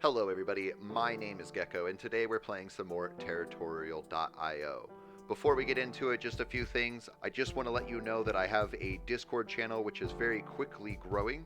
Hello everybody, my name is Geko, and today we're playing some more Territorial.io. Before we get into it, just a few things. I just want to let you know that I have a Discord channel which is very quickly growing.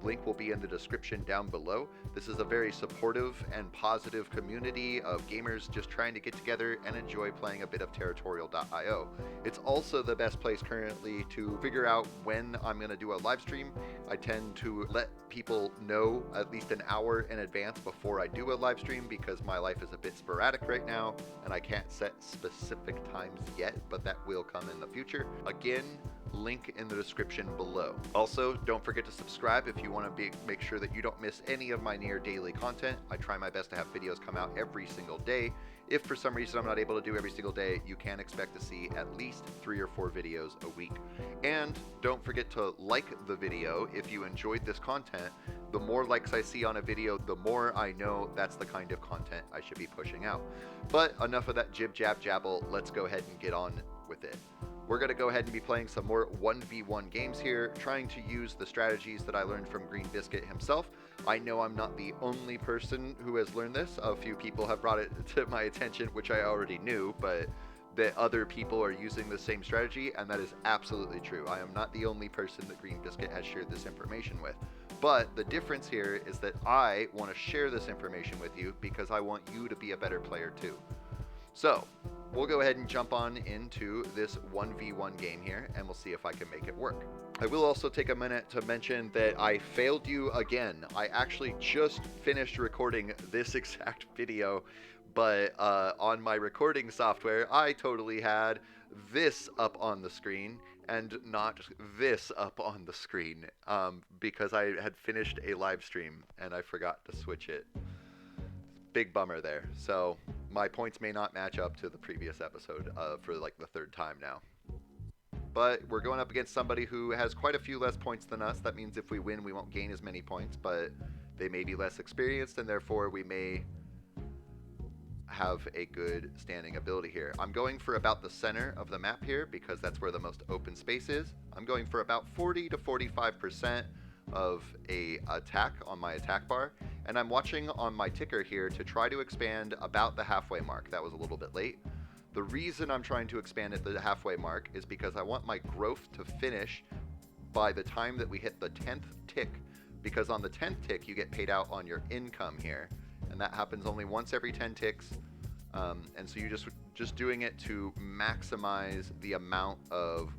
Link will be in the description down below. This is a very supportive and positive community of gamers just trying to get together and enjoy playing a bit of Territorial.io. It's also the best place currently to figure out when I'm going to do a live stream. I tend to let people know at least an hour in advance before I do a live stream because my life is a bit sporadic right now and I can't set specific times yet, but that will come in the future. Again, link in the description below. Also, don't forget to subscribe if you want to make sure that you don't miss any of my near daily content. I try my best to have videos come out every single day. If for some reason I'm not able to do every single day, you can expect to see at least 3 or 4 videos a week. And don't forget to like the video if you enjoyed this content. The more likes I see on a video, the more I know that's the kind of content I should be pushing out. But enough of that jib jab jabble, let's go ahead and get on with it. We're going to go ahead and be playing some more 1v1 games here, trying to use the strategies that I learned from Green Biscuit himself. I know I'm not the only person who has learned this. A few people have brought it to my attention, which I already knew, but that other people are using the same strategy, and that is absolutely true. I am not the only person that Green Biscuit has shared this information with. But the difference here is that I want to share this information with you because I want you to be a better player too. So, we'll go ahead and jump on into this 1v1 game here, and we'll see if I can make it work. I will also take a minute to mention that I failed you again. I actually just finished recording this exact video, but on my recording software, I totally had this up on the screen and not this up on the screen because I had finished a live stream and I forgot to switch it. Big bummer there. So my points may not match up to the previous episode for like the 3rd time now. But we're going up against somebody who has quite a few less points than us. That means if we win, we won't gain as many points, but they may be less experienced, and therefore we may have a good standing ability here. I'm going for about the center of the map here because that's where the most open space is. I'm going for about 40 to 45% of a attack on my attack bar, and I'm watching on my ticker here to try to expand about the halfway mark. That was a little bit late. The reason I'm trying to expand at the halfway mark is because I want my growth to finish by the time that we hit the 10th tick, because on the 10th tick you get paid out on your income here, and that happens only once every 10 ticks. And so you're just doing it to maximize the amount of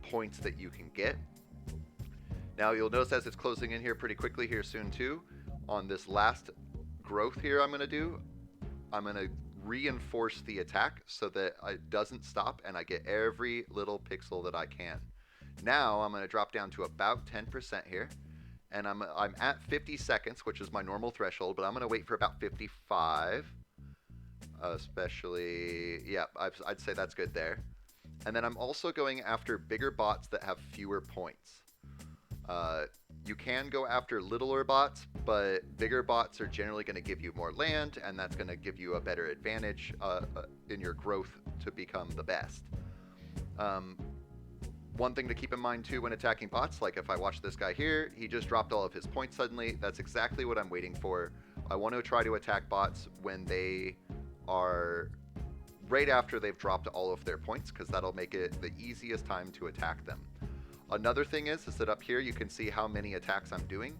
points that you can get. Now you'll notice as it's closing in here pretty quickly here soon too, on this last growth here I'm going to do, I'm going to reinforce the attack so that it doesn't stop and I get every little pixel that I can. Now I'm going to drop down to about 10% here, and I'm at 50 seconds, which is my normal threshold, but I'm going to wait for about 55. Especially, yeah, I'd say that's good there. And then I'm also going after bigger bots that have fewer points. You can go after littler bots, but bigger bots are generally going to give you more land, and that's going to give you a better advantage in your growth to become the best. One thing to keep in mind too when attacking bots, like if I watch this guy here, he just dropped all of his points suddenly. That's exactly what I'm waiting for. I want to try to attack bots when they are right after they've dropped all of their points, because that'll make it the easiest time to attack them. Another thing is that up here you can see how many attacks I'm doing.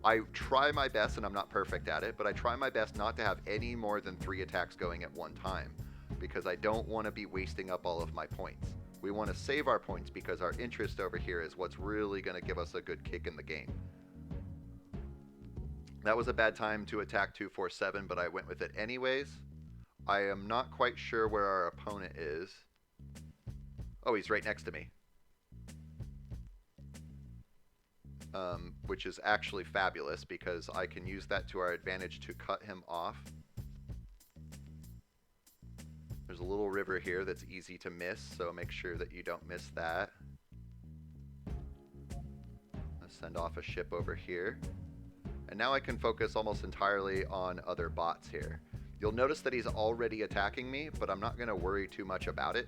I try my best, and I'm not perfect at it, but I try my best not to have any more than 3 attacks going at one time, because I don't want to be wasting up all of my points. We want to save our points because our interest over here is what's really going to give us a good kick in the game. That was a bad time to attack 247, but I went with it anyways. I am not quite sure where our opponent is. Oh, he's right next to me. Which is actually fabulous because I can use that to our advantage to cut him off. There's a little river here that's easy to miss, so make sure that you don't miss that. Let's send off a ship over here. And now I can focus almost entirely on other bots here. You'll notice that he's already attacking me, but I'm not going to worry too much about it.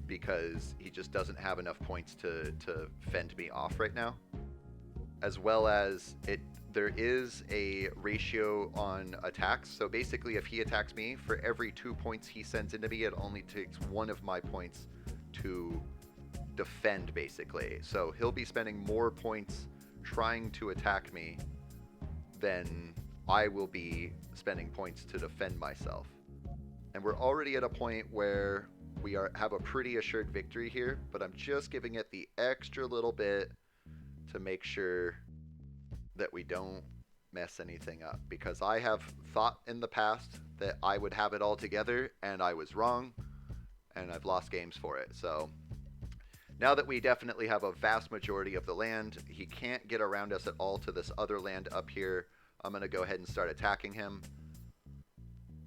Because he just doesn't have enough points to fend me off right now. as well as there is a ratio on attacks. So basically, if he attacks me, for every 2 points he sends into me, it only takes 1 of my points to defend, basically. So he'll be spending more points trying to attack me than I will be spending points to defend myself. And we're already at a point where we have a pretty assured victory here, but I'm just giving it the extra little bit to make sure that we don't mess anything up, because I have thought in the past that I would have it all together and I was wrong, and I've lost games for it. So now that we definitely have a vast majority of the land, he can't get around us at all to this other land up here. I'm going to go ahead and start attacking him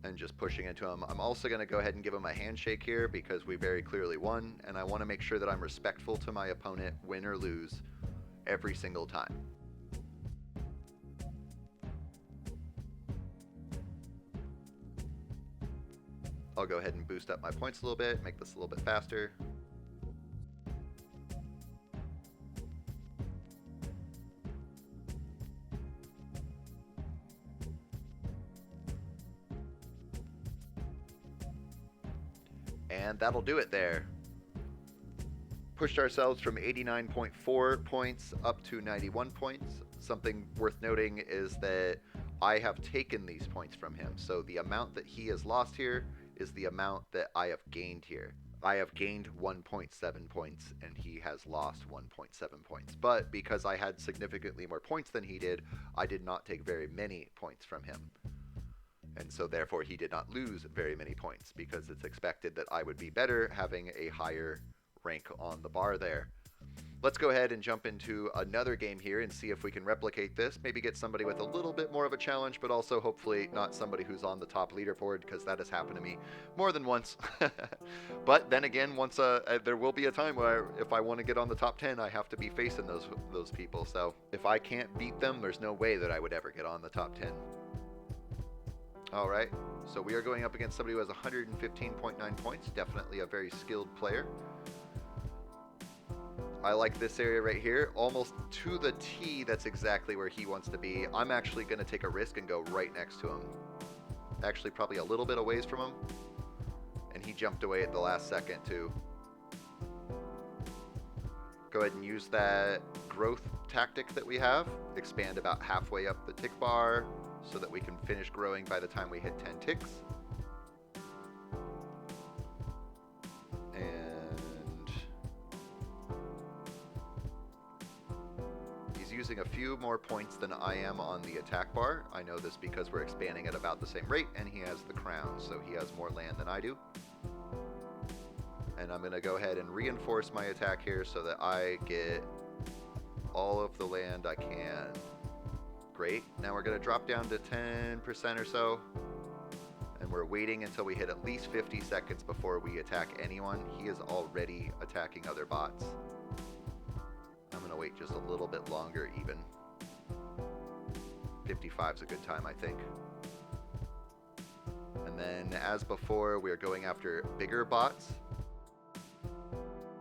and just pushing into him. I'm also going to go ahead and give him a handshake here because we very clearly won, and I want to make sure that I'm respectful to my opponent, win or lose, every single time. I'll go ahead and boost up my points a little bit, make this a little bit faster. And that'll do it there. Pushed ourselves from 89.4 points up to 91 points. Something worth noting is that I have taken these points from him. So the amount that he has lost here is the amount that I have gained here. I have gained 1.7 points and he has lost 1.7 points. But because I had significantly more points than he did, I did not take very many points from him. And so therefore he did not lose very many points, because it's expected that I would be better having a higher rank on the bar there. Let's go ahead and jump into another game here and see if we can replicate this. Maybe get somebody with a little bit more of a challenge, but also hopefully not somebody who's on the top leaderboard, because that has happened to me more than once. But then again, once there will be a time where if I want to get on the top 10, I have to be facing those people. So if I can't beat them, there's no way that I would ever get on the top 10. All right, so we are going up against somebody who has 115.9 points. Definitely a very skilled player. I like this area right here, almost to the T. That's exactly where he wants to be. I'm actually going to take a risk and go right next to him. Actually, probably a little bit away from him. And he jumped away at the last second, too. Go ahead and use that growth tactic that we have. Expand about halfway up the tick bar so that we can finish growing by the time we hit 10 ticks. Using a few more points than I am on the attack bar. I know this because we're expanding at about the same rate, and he has the crown, so he has more land than I do. And I'm going to go ahead and reinforce my attack here so that I get all of the land I can. Great. Now we're going to drop down to 10% or so, and we're waiting until we hit at least 50 seconds before we attack anyone. He is already attacking other bots. I'm going to wait just a little bit longer even. 55 is a good time, I think. And then, as before, we're going after bigger bots.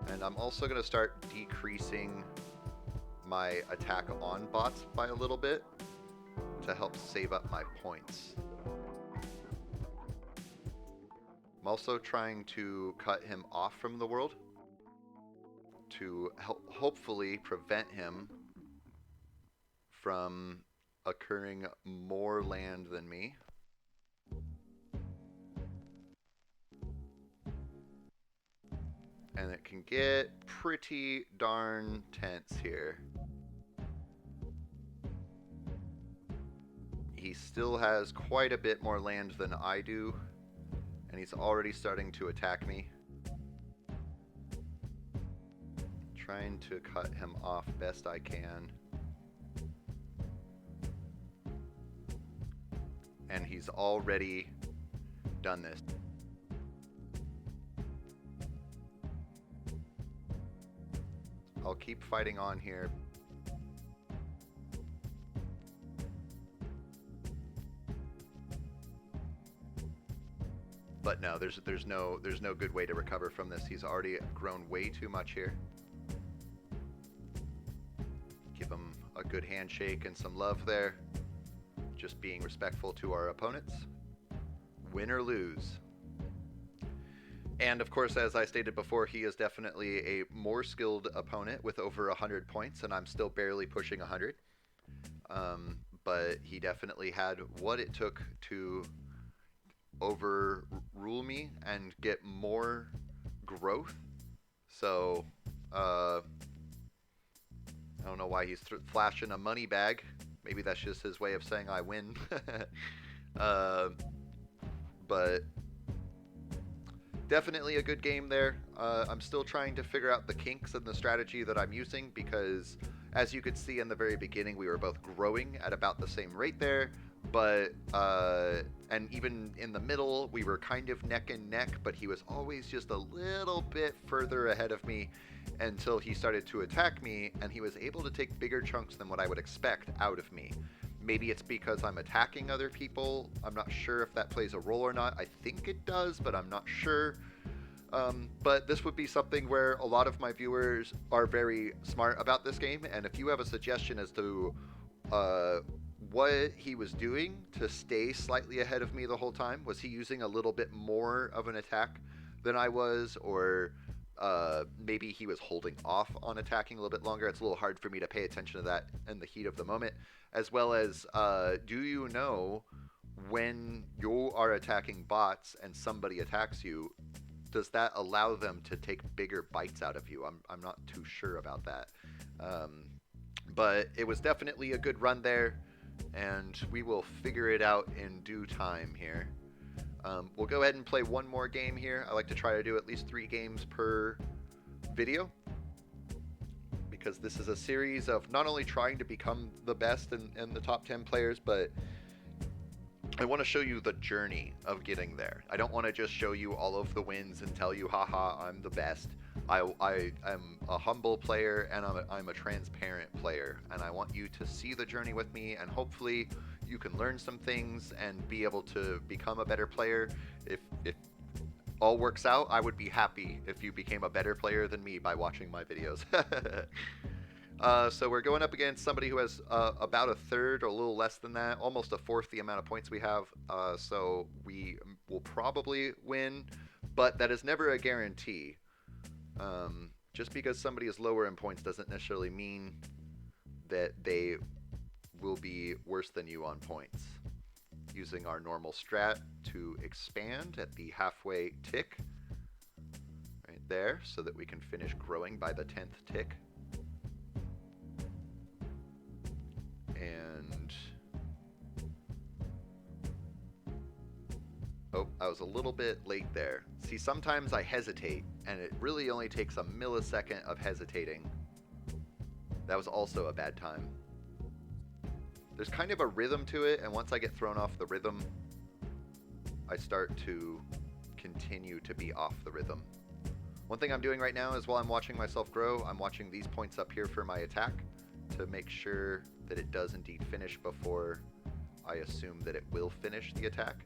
And I'm also going to start decreasing my attack on bots by a little bit to help save up my points. I'm also trying to cut him off from the world to hopefully prevent him from occurring more land than me. And it can get pretty darn tense here. He still has quite a bit more land than I do, and he's already starting to attack me. Trying to cut him off best I can. And he's already done this. I'll keep fighting on here. But no, there's no good way to recover from this. He's already grown way too much here. Give him a good handshake and some love there. Just being respectful to our opponents. Win or lose. And of course, as I stated before, he is definitely a more skilled opponent with over 100 points, and I'm still barely pushing 100. But he definitely had what it took to overrule me and get more growth. So, I don't know why he's flashing a money bag. Maybe that's just his way of saying I win. But definitely a good game there. I'm still trying to figure out the kinks and the strategy that I'm using because, as you could see in the very beginning, we were both growing at about the same rate there. But, and even in the middle, we were kind of neck and neck, but he was always just a little bit further ahead of me until he started to attack me, and he was able to take bigger chunks than what I would expect out of me. Maybe it's because I'm attacking other people. I'm not sure if that plays a role or not. I think it does, but I'm not sure. But this would be something where a lot of my viewers are very smart about this game, and if you have a suggestion as to what he was doing to stay slightly ahead of me the whole time, was he using a little bit more of an attack than I was, or maybe he was holding off on attacking a little bit longer. It's a little hard for me to pay attention to that in the heat of the moment, as well as do you know when you are attacking bots and somebody attacks you, does that allow them to take bigger bites out of you? I'm not too sure about that. But it was definitely a good run there, and we will figure it out in due time here. We'll go ahead and play one more game here. I like to try to do at least 3 games per video, because this is a series of not only trying to become the best in the top 10 players, but I want to show you the journey of getting there. I don't want to just show you all of the wins and tell you, haha, I'm the best. I am a humble player, and I'm a transparent player, and I want you to see the journey with me, and hopefully you can learn some things and be able to become a better player. If all works out, I would be happy if you became a better player than me by watching my videos. So we're going up against somebody who has about a third or a little less than that, almost a fourth the amount of points we have. So we will probably win, but that is never a guarantee. Just because somebody is lower in points doesn't necessarily mean that they will be worse than you on points. Using our normal strat to expand at the halfway tick right there so that we can finish growing by the 10th tick. And oh, I was a little bit late there. See, sometimes I hesitate, and it really only takes a millisecond of hesitating. That was also a bad time. There's kind of a rhythm to it, and once I get thrown off the rhythm, I start to continue to be off the rhythm. One thing I'm doing right now is while I'm watching myself grow, I'm watching these points up here for my attack to make sure that it does indeed finish before I assume that it will finish the attack.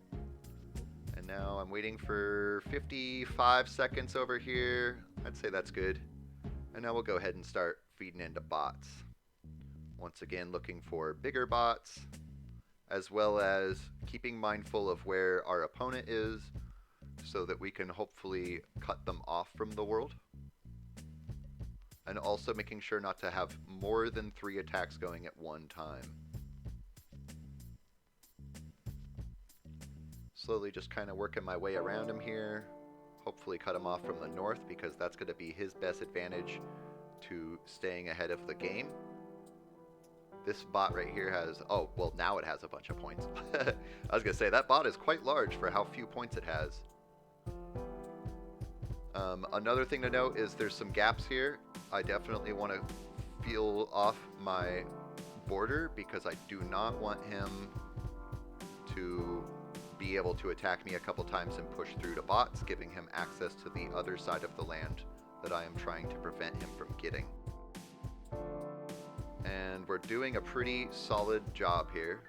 And now I'm waiting for 55 seconds over here. I'd say that's good. And now we'll go ahead and start feeding into bots. Once again, looking for bigger bots, as well as keeping mindful of where our opponent is so that we can hopefully cut them off from the world. And also making sure not to have more than 3 attacks going at one time. Slowly just kind of working my way around him here. Hopefully cut him off from the north, because that's going to be his best advantage to staying ahead of the game. This bot right here has, oh, well, now it has a bunch of points. I was going to say, that bot is quite large for how few points it has. Another thing to note is there's some gaps here. I definitely want to feel off my border, because I do not want him to be able to attack me a couple times and push through to bots, giving him access to the other side of the land that I am trying to prevent him from getting. And we're doing a pretty solid job here.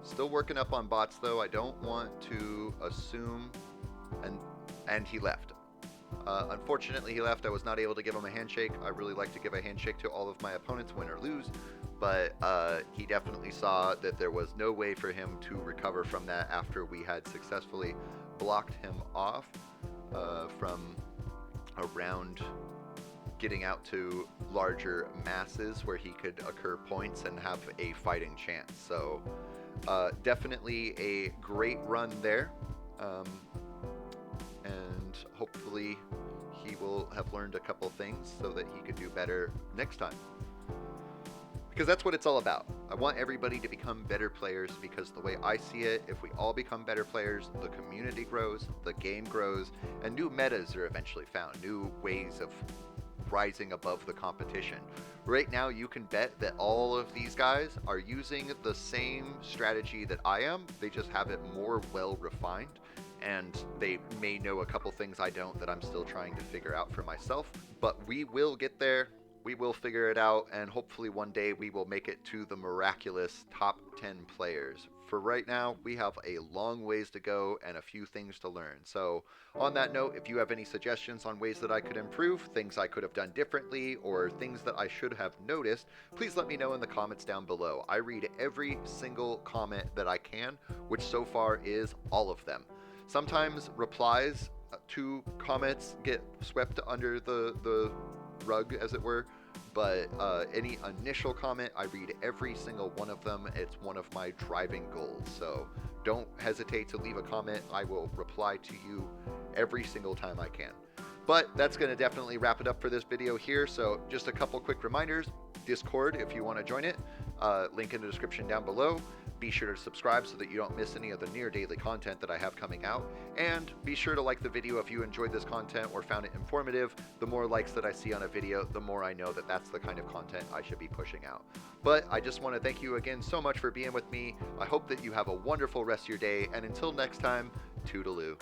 Still working up on bots though. I don't want to assume, and he left. Unfortunately, he left. I was not able to give him a handshake. I really like to give a handshake to all of my opponents, win or lose, but he definitely saw that there was no way for him to recover from that after we had successfully blocked him off from around getting out to larger masses where he could occur points and have a fighting chance. So definitely a great run there. And hopefully he will have learned a couple things so that he could do better next time. Because that's what it's all about. I want everybody to become better players, because the way I see it, if we all become better players, the community grows, the game grows, and new metas are eventually found, new ways of rising above the competition. Right now, you can bet that all of these guys are using the same strategy that I am. They just have it more well refined, and they may know a couple things I don't that I'm still trying to figure out for myself. But we will get there. We will figure it out, and hopefully one day we will make it to the miraculous top 10 players. For right now, we have a long ways to go and a few things to learn. So on that note, if you have any suggestions on ways that I could improve, things I could have done differently, or things that I should have noticed, please let me know in the comments down below. I read every single comment that I can, which so far is all of them. Sometimes replies to comments get swept under the rug, as it were, but any initial comment, I read every single one of them. It's one of my driving goals, so don't hesitate to leave a comment. I will reply to you every single time I can. But that's going to definitely wrap it up for this video here. So just a couple quick reminders: Discord, if you want to join it, link in the description down below. Be sure to subscribe so that you don't miss any of the near daily content that I have coming out. And be sure to like the video if you enjoyed this content or found it informative. The more likes that I see on a video, the more I know that that's the kind of content I should be pushing out. But I just want to thank you again so much for being with me. I hope that you have a wonderful rest of your day. And until next time, toodaloo.